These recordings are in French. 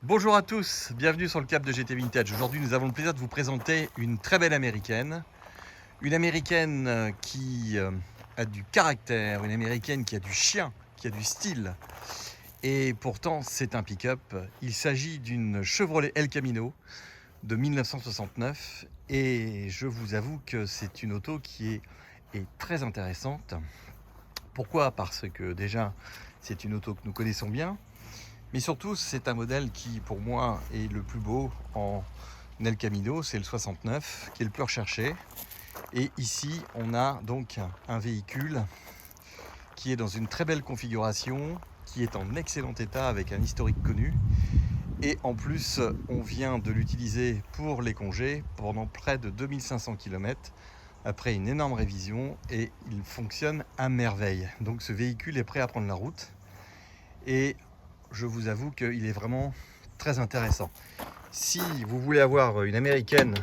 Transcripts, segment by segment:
Bonjour à tous, bienvenue sur le Cap de GT Vintage. Aujourd'hui, nous avons le plaisir de vous présenter une très belle américaine. Une américaine qui a du caractère, une américaine qui a du chien, qui a du style. Et pourtant, c'est un pick-up. Il s'agit d'une Chevrolet El Camino de 1969. Et je vous avoue que c'est une auto qui est très intéressante. Pourquoi? Parce que déjà, c'est une auto que nous connaissons bien. Mais surtout, c'est un modèle qui, pour moi, est le plus beau en El Camino. C'est le 69, qui est le plus recherché. Et ici, on a donc un véhicule qui est dans une très belle configuration, qui est en excellent état avec un historique connu. Et en plus, on vient de l'utiliser pour les congés pendant près de 2500 km après une énorme révision et il fonctionne à merveille. Donc ce véhicule est prêt à prendre la route. Et je vous avoue qu'il est vraiment très intéressant. Si vous voulez avoir une américaine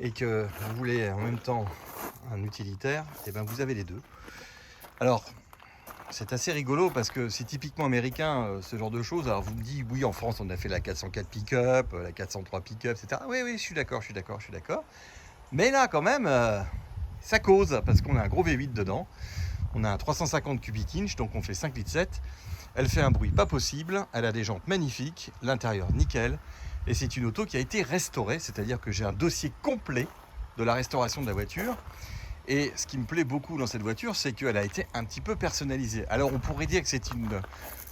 et que vous voulez en même temps un utilitaire, et bien vous avez les deux. Alors, c'est assez rigolo parce que c'est typiquement américain ce genre de choses. Alors vous me dites, oui, en France, on a fait la 404 pick-up, la 403 pick-up, etc. Oui, je suis d'accord. Mais là, quand même, ça cause parce qu'on a un gros V8 dedans. On a un 350 cubic inch, donc on fait 5,7 litres. Elle fait un bruit pas possible, elle a des jantes magnifiques, l'intérieur nickel, et c'est une auto qui a été restaurée, c'est-à-dire que j'ai un dossier complet de la restauration de la voiture. Et ce qui me plaît beaucoup dans cette voiture, c'est qu'elle a été un petit peu personnalisée. Alors on pourrait dire que c'est une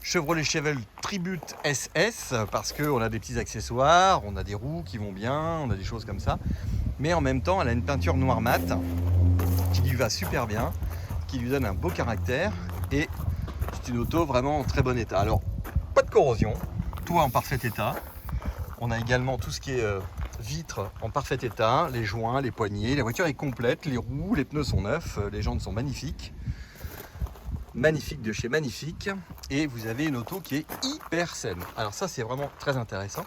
Chevrolet Chevelle Tribute SS, parce qu'on a des petits accessoires, on a des roues qui vont bien, on a des choses comme ça. Mais en même temps, elle a une peinture noir mat qui lui va super bien, qui lui donne un beau caractère, et c'est une auto vraiment en très bon état. Alors, pas de corrosion, tout en parfait état. On a également tout ce qui est vitres en parfait état, les joints, les poignées. La voiture est complète, les roues, les pneus sont neufs, les jantes sont magnifiques. Magnifique de chez magnifique. Et vous avez une auto qui est hyper saine. Alors ça, c'est vraiment très intéressant.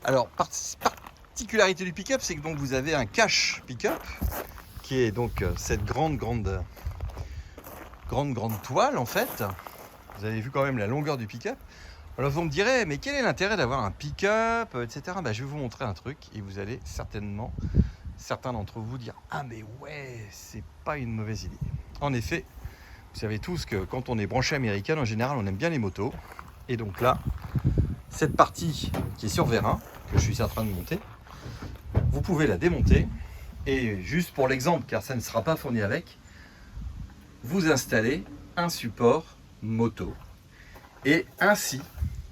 Alors, particularité du pick-up, c'est que donc vous avez un cache pick-up qui est donc cette grande toile en fait. Vous avez vu quand même la longueur du pick-up. Alors vous me direz, mais quel est l'intérêt d'avoir un pick-up, etc. Je vais vous montrer un truc et vous allez certainement, certains d'entre vous dire, ah mais ouais, c'est pas une mauvaise idée. En effet, vous savez tous que quand on est branché américain, en général, on aime bien les motos. Et donc là, cette partie qui est sur vérin, que je suis en train de monter, vous pouvez la démonter. Et juste pour l'exemple, car ça ne sera pas fourni avec, vous installez un support moto et ainsi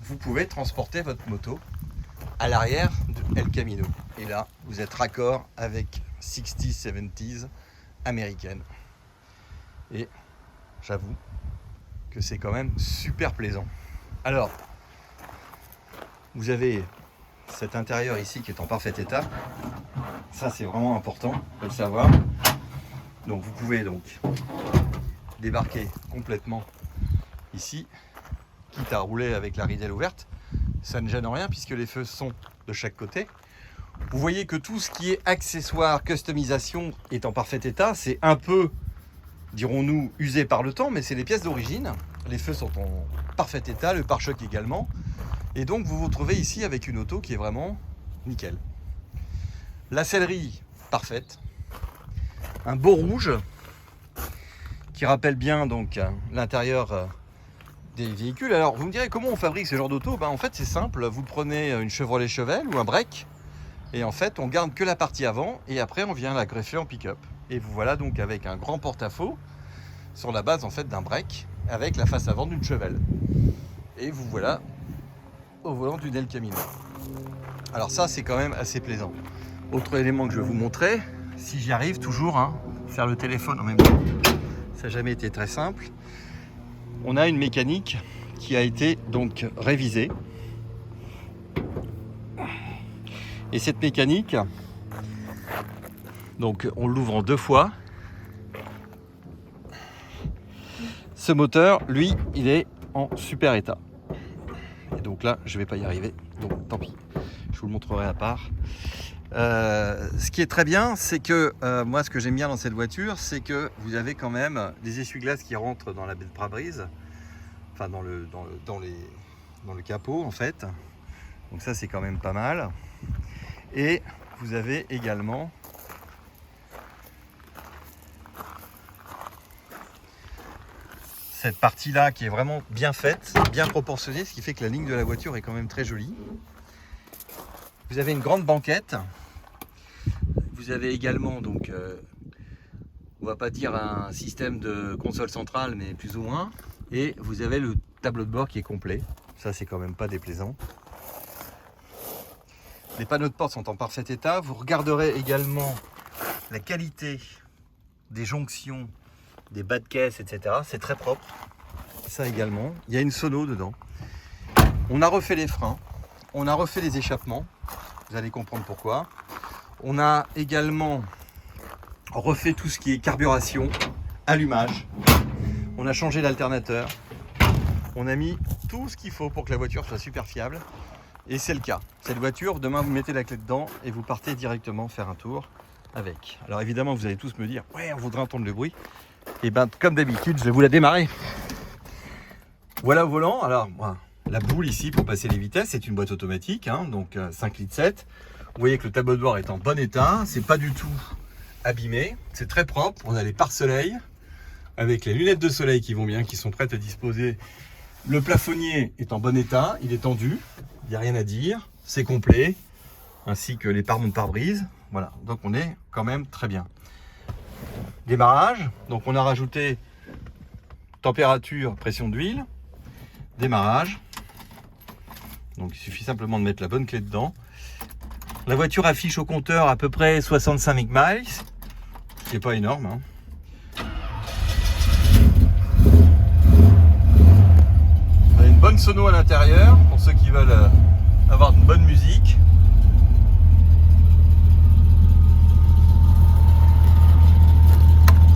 vous pouvez transporter votre moto à l'arrière de El Camino et là vous êtes raccord avec 60s, 70s américaine et j'avoue que c'est quand même super plaisant. Alors vous avez cet intérieur ici qui est en parfait état, ça c'est vraiment important de le savoir. Donc vous pouvez donc débarquer complètement ici, quitte à rouler avec la ridelle ouverte, ça ne gêne rien puisque les feux sont de chaque côté. Vous voyez que tout ce qui est accessoires, customisation est en parfait état. C'est un peu, dirons-nous, usé par le temps, mais c'est les pièces d'origine. Les feux sont en parfait état, le pare-choc également. Et donc vous vous retrouvez ici avec une auto qui est vraiment nickel. La sellerie parfaite, un beau rouge qui rappelle bien donc l'intérieur des véhicules. Alors vous me direz comment on fabrique ce genre d'auto? En fait c'est simple, vous prenez une Chevrolet Chevelle ou un break et en fait on garde que la partie avant et après on vient la greffer en pick-up. Et vous voilà donc avec un grand porte-à-faux sur la base en fait d'un break avec la face avant d'une Chevelle. Et vous voilà au volant d'une El Camino. Alors ça c'est quand même assez plaisant. Autre élément que je vais vous montrer, si j'y arrive toujours, faire le téléphone en même temps. Ça n'a jamais été très simple. On a une mécanique qui a été donc révisée. Et cette mécanique, donc on l'ouvre en 2 fois. Ce moteur, lui, il est en super état. Et donc là, je ne vais pas y arriver. Donc tant pis, je vous le montrerai à part. Ce qui est très bien, c'est que moi ce que j'aime bien dans cette voiture, c'est que vous avez quand même des essuie-glaces qui rentrent dans la baie de pare-brise, enfin dans dans le capot en fait. Donc ça c'est quand même pas mal. Et vous avez également cette partie-là qui est vraiment bien faite, bien proportionnée, ce qui fait que la ligne de la voiture est quand même très jolie. Vous avez une grande banquette. Vous avez également donc on va pas dire un système de console centrale, mais plus ou moins. Et vous avez le tableau de bord qui est complet. Ça, c'est quand même pas déplaisant. Les panneaux de porte sont en parfait état. Vous regarderez également la qualité des jonctions, des bas de caisse, etc. C'est très propre. Ça également. Il y a une sono dedans. On a refait les freins. On a refait les échappements. Vous allez comprendre pourquoi. On a également refait tout ce qui est carburation, allumage. On a changé l'alternateur. On a mis tout ce qu'il faut pour que la voiture soit super fiable. Et c'est le cas. Cette voiture, demain vous mettez la clé dedans et vous partez directement faire un tour avec. Alors évidemment, vous allez tous me dire, ouais, on voudrait entendre le bruit. Et bien, comme d'habitude, je vais vous la démarrer. Voilà au volant. Alors, la boule ici pour passer les vitesses, c'est une boîte automatique, hein, donc 5,7 litres. Vous voyez que le tableau de bord est en bon état. C'est pas du tout abîmé. C'est très propre. On a les pare-soleil avec les lunettes de soleil qui vont bien, qui sont prêtes à disposer. Le plafonnier est en bon état. Il est tendu. Il n'y a rien à dire. C'est complet. Ainsi que les pare-monts de pare-brise. Voilà. Donc on est quand même très bien. Démarrage. Donc on a rajouté température, pression d'huile. Démarrage. Donc il suffit simplement de mettre la bonne clé dedans. La voiture affiche au compteur à peu près 65 miles, ce qui n'est pas énorme, hein. On a une bonne sono à l'intérieur pour ceux qui veulent avoir une bonne musique.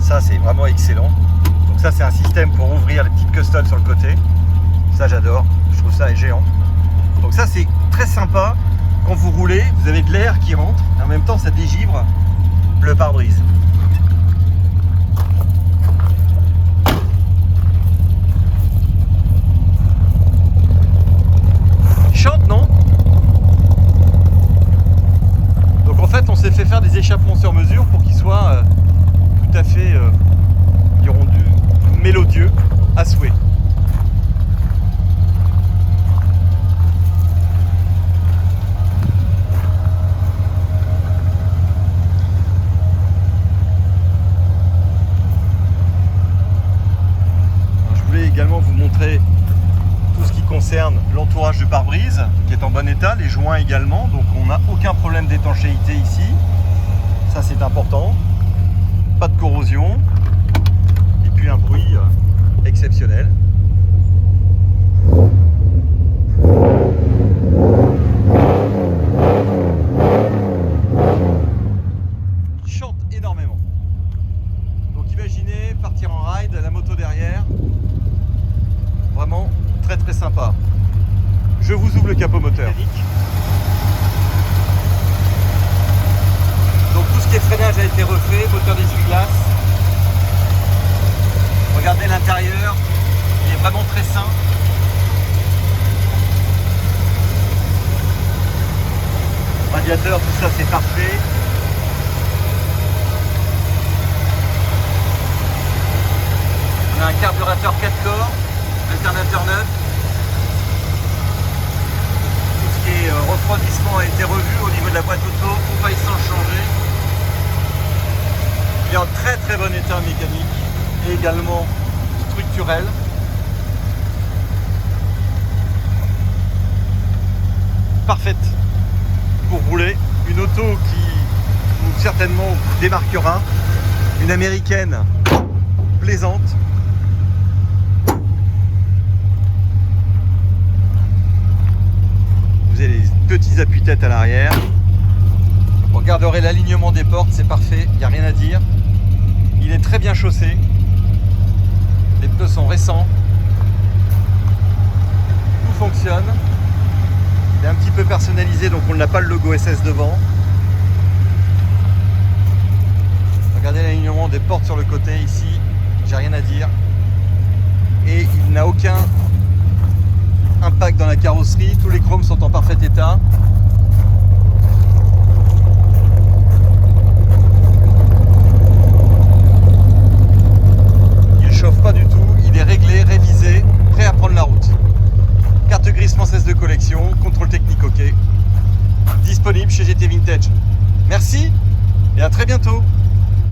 Ça c'est vraiment excellent. Donc ça c'est un système pour ouvrir les petites customs sur le côté. Ça j'adore, je trouve ça géant. Donc ça c'est très sympa. Quand vous roulez, vous avez de l'air qui rentre et en même temps ça dégivre le pare-brise. Il chante, non? Donc en fait on s'est fait faire des échappements sur mesure pour qu'ils soient tout à fait mélodieux à souhait. Également vous montrer tout ce qui concerne l'entourage du pare-brise qui est en bon état, les joints également, donc on n'a aucun problème d'étanchéité ici, ça c'est important, pas de corrosion et puis un bruit exceptionnel. Il chante énormément, donc imaginez partir en ride, la moto derrière. Vraiment très très sympa. Je vous ouvre le capot moteur. Donc tout ce qui est freinage a été refait, moteur d'essuie-glace. Regardez l'intérieur, il est vraiment très sain. Radiateur, tout ça c'est parfait. On a un carburateur 4 corps. Alternateur neuf. Tout ce qui est refroidissement a été revu au niveau de la boîte auto, pompe à essence changée. Il est en très très bon état mécanique et également structurel. Parfaite pour rouler. Une auto qui vous certainement démarquera. Une américaine plaisante. Les petits appuis-têtes à l'arrière. Vous regarderez l'alignement des portes, c'est parfait, il n'y a rien à dire. Il est très bien chaussé. Les pneus sont récents. Tout fonctionne. Il est un petit peu personnalisé, donc on n'a pas le logo SS devant. Regardez l'alignement des portes sur le côté ici, j'ai rien à dire. Et il n'a aucun impact dans la carrosserie, tous les chromes sont en parfait état. Il chauffe pas du tout, il est réglé, révisé, prêt à prendre la route. Carte grise française de collection, contrôle technique OK. Disponible chez GT Vintage. Merci et à très bientôt.